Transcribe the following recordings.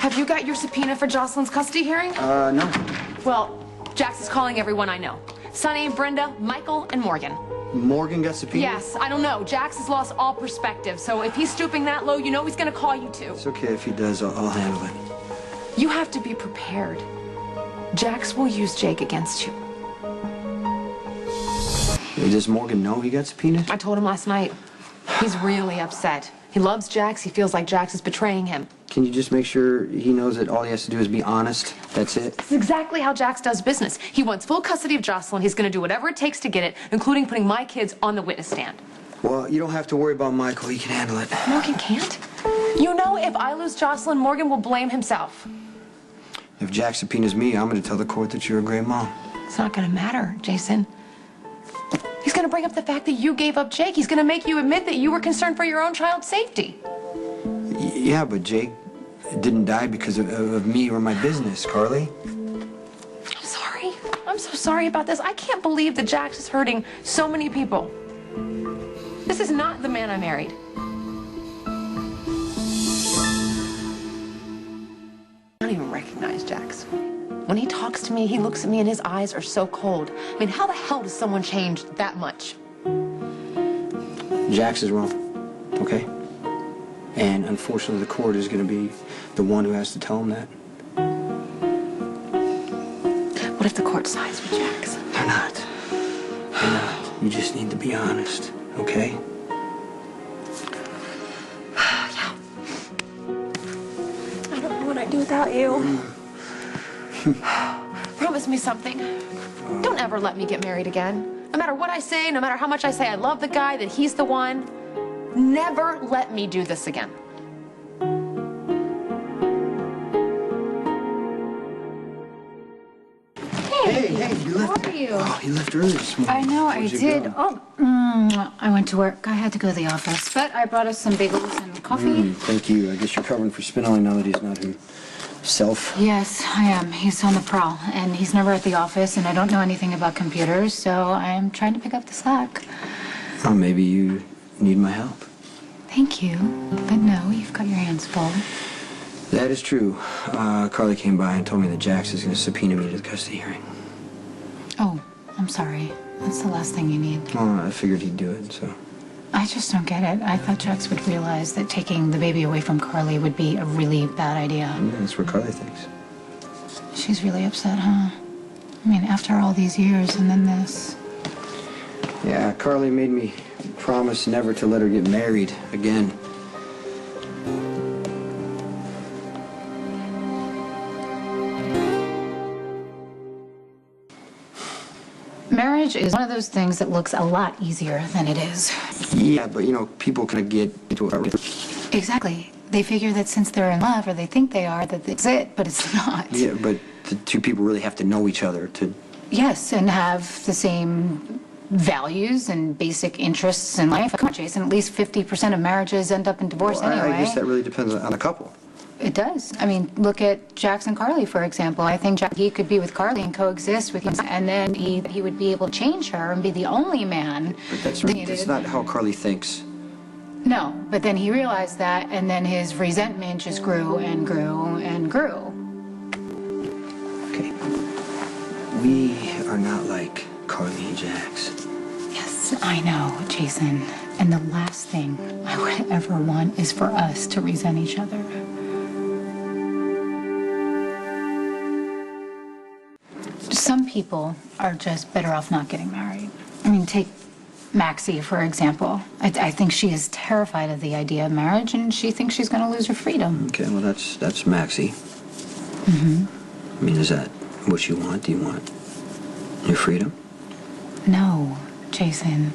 Have you got your subpoena for Jocelyn's custody hearing? No. Well, Jax is calling everyone I know. Sonny, Brenda, Michael, and Morgan. Morgan got subpoenaed? Yes, I don't know. Jax has lost all perspective, so if he's stooping that low, you know he's gonna call you too. It's okay if he does. I'll handle it. You have to be prepared. Jax will use Jake against you. Does Morgan know he got subpoenaed? I told him last night. He's really upset. He loves Jax. He feels like Jax is betraying him. Can you just make sure he knows that all he has to do is be honest? That's it? This is exactly how Jax does business. He wants full custody of Jocelyn. He's going to do whatever it takes to get it, including putting my kids on the witness stand. Well, you don't have to worry about Michael. He can handle it. Morgan can't. You know, if I lose Jocelyn, Morgan will blame himself. If Jack subpoenas me, I'm going to tell the court that you're a great mom. It's not going to matter, Jason. He's going to bring up the fact that you gave up Jake. He's going to make you admit that you were concerned for your own child's safety. Yeah, but Jake didn't die because of me or my business, Carly. I'm sorry. I'm so sorry about this. I can't believe that Jax is hurting so many people. This is not the man I married. I don't even recognize Jax. When he talks to me, he looks at me and his eyes are so cold. I mean, how the hell does someone change that much? Jax is wrong, okay? And unfortunately, the court is going to be the one who has to tell him that. What if the court sides with Jax? They're not. They're not. You just need to be honest, okay? Yeah. I don't know what I'd do without you. Promise me something. Don't ever let me get married again. No matter what I say, no matter how much I say I love the guy, that he's the one. Never let me do this again. Hey, you left. How are you? Oh, you left early this morning. I know, Where'd I you did. go? I went to work. I had to go to the office, but I brought us some bagels and coffee. Thank you. I guess you're covering for Spinelli now that he's not himself. Yes, I am. He's on the prowl, and he's never at the office, and I don't know anything about computers, so I'm trying to pick up the slack. Oh, maybe you need my help. Thank you, but no, you've got your hands full. That is true. Carly came by and told me that Jax is going to subpoena me to the custody hearing. Oh, I'm sorry. That's the last thing you need. Well, I figured he'd do it, so. I just don't get it. I thought Jax would realize that taking the baby away from Carly would be a really bad idea. Yeah, that's what Carly thinks. She's really upset, huh? I mean, after all these years and then this. Yeah, Carly made me promise never to let her get married again. Marriage is one of those things that looks a lot easier than it is. Yeah, but you know, people kind of get into it. Exactly. They figure that since they're in love, or they think they are, that it's it, but it's not. Yeah, but the two people really have to know each other to... Yes, and have the same values and basic interests in life. Come on, Jason, at least 50% of marriages end up in divorce Well, anyway. I guess that really depends on the couple. It does. I mean, look at Jax and Carly, for example. I think he could be with Carly and coexist with him, and then he would be able to change her and be the only man. But that's not how Carly thinks. No, but then he realized that, and then his resentment just grew and grew and grew. Okay. We are not like Carly and Jax. Yes, I know, Jason. And the last thing I would ever want is for us to resent each other. Some people are just better off not getting married. I mean, take Maxie, for example. I think she is terrified of the idea of marriage, and she thinks she's going to lose her freedom. Okay, well, that's Maxie. I mean, is that what you want? Do you want your freedom? No, Jason.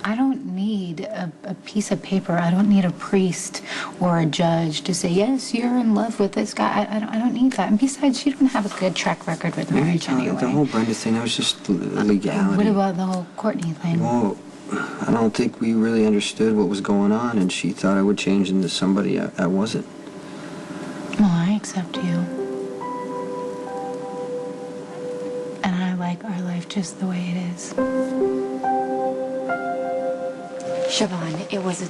I don't need a piece of paper. I don't need a priest or a judge to say, yes, you're in love with this guy. I don't need that. And besides, you don't have a good track record with marriage anyway. The whole Brenda thing, that was just legality. What about the whole Courtney thing? Well, I don't think we really understood what was going on, and she thought I would change into somebody I wasn't. Well, I accept you. And I like our life just the way it is. Siobhan, it was a